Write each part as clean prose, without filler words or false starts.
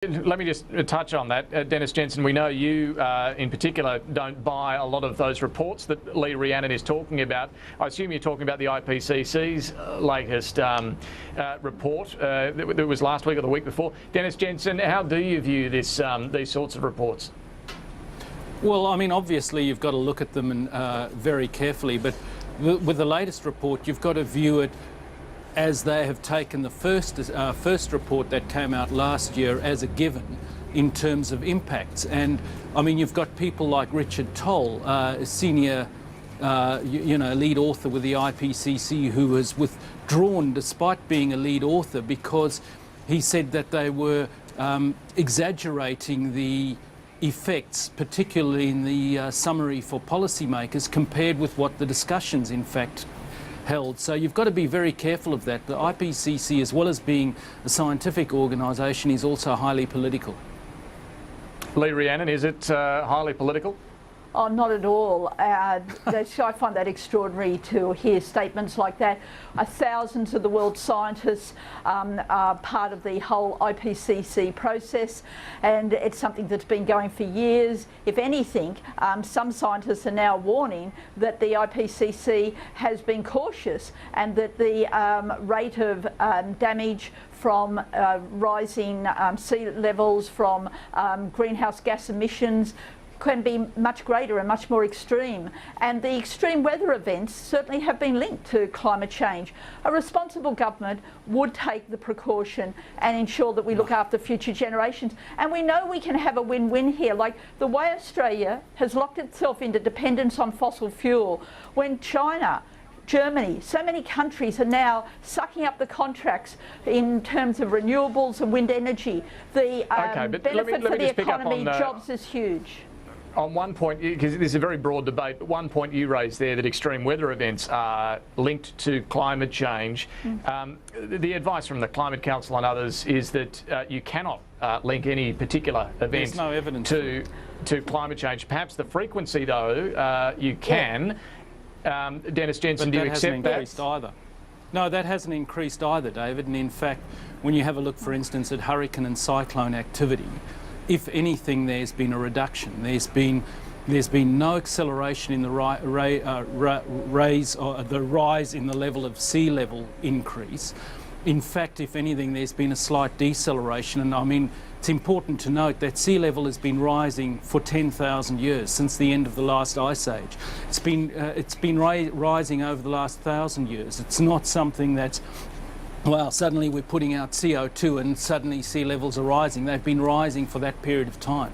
Let me just touch on that. Dennis Jensen, we know you in particular don't buy a lot of those reports that Lee Rhiannon is talking about. I assume you're talking about the IPCC's latest report that was last week or the week before. Dennis Jensen, how do you view this, these sorts of reports? Well, I mean, obviously you've got to look at them very carefully, but with the latest report, you've got to view it as they have taken the first report that came out last year as a given in terms of impacts. And I mean, you've got people like Richard Toll, senior lead author with the IPCC, who was withdrawn despite being a lead author because he said that they were exaggerating the effects, particularly in the summary for policymakers, compared with what the discussions in fact held. So you've got to be very careful of that. The IPCC, as well as being a scientific organisation, is also highly political. Lee Rhiannon, is it highly political? Oh, not at all. I find that extraordinary to hear statements like that. Thousands of the world's scientists are part of the whole IPCC process, and it's something that's been going for years. If anything, some scientists are now warning that the IPCC has been cautious and that the rate of damage from rising sea levels, from greenhouse gas emissions, can be much greater and much more extreme. And the extreme weather events certainly have been linked to climate change. A responsible government would take the precaution and ensure that we look after future generations. And we know we can have a win-win here. Like the way Australia has locked itself into dependence on fossil fuel, when China, Germany, so many countries are now sucking up the contracts in terms of renewables and wind energy. The benefit for the economy, jobs is huge. On one point, because this is a very broad debate, but one point you raised there, that extreme weather events are linked to climate change. The advice from the Climate Council and others is that you cannot link any particular event to climate change. Perhaps the frequency, though, you can. Yeah. Dennis Jensen, do you accept that? Either. No, that hasn't increased either, David. And in fact, when you have a look, for instance, at hurricane and cyclone activity, if anything, there's been a reduction. There's been no acceleration in the rise in the level of sea level increase. In fact, if anything, there's been a slight deceleration. And I mean, it's important to note that sea level has been rising for 10,000 years since the end of the last ice age. It's been rising over the last 1,000 years. It's not something that's, well, suddenly we're putting out CO2 and suddenly sea levels are rising. They've been rising for that period of time.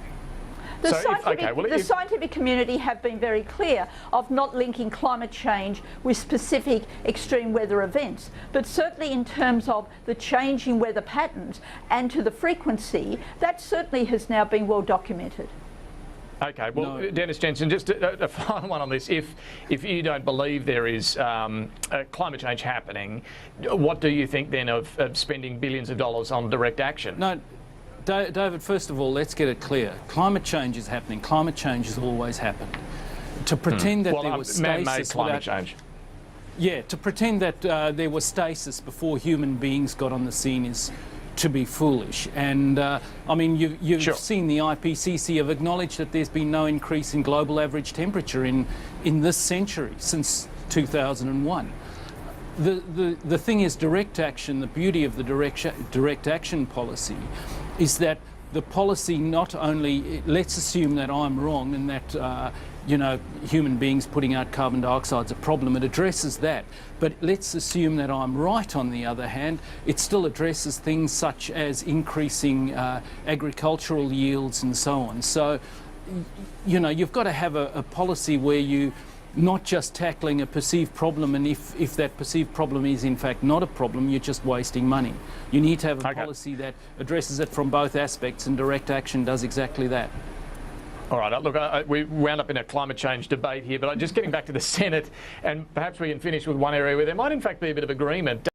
The scientific community have been very clear of not linking climate change with specific extreme weather events, but certainly in terms of the changing weather patterns and to the frequency, that certainly has now been well documented. Okay, well, no. Dennis Jensen, just a final one on this. If you don't believe there is climate change happening, what do you think then of spending billions of dollars on direct action? No, David, first of all, let's get it clear. Climate change is happening. Climate change has always happened. To pretend that there was stasis climate change. Yeah, to pretend that there was stasis before human beings got on the scene is to be foolish. And I mean, you've seen the IPCC have acknowledged that there's been no increase in global average temperature in this century since 2001. The thing is, direct action, the beauty of the direct action policy is that the policy not only, let's assume that I'm wrong and that human beings putting out carbon dioxide is a problem. It addresses that. But let's assume that I'm right on the other hand. It still addresses things such as increasing agricultural yields and so on. So, you've got to have a policy where you not just tackling a perceived problem, and if that perceived problem is in fact not a problem, you're just wasting money. You need to have a policy that addresses it from both aspects, and direct action does exactly that. All right, look, we wound up in a climate change debate here, but just getting back to the Senate, and perhaps we can finish with one area where there might in fact be a bit of agreement.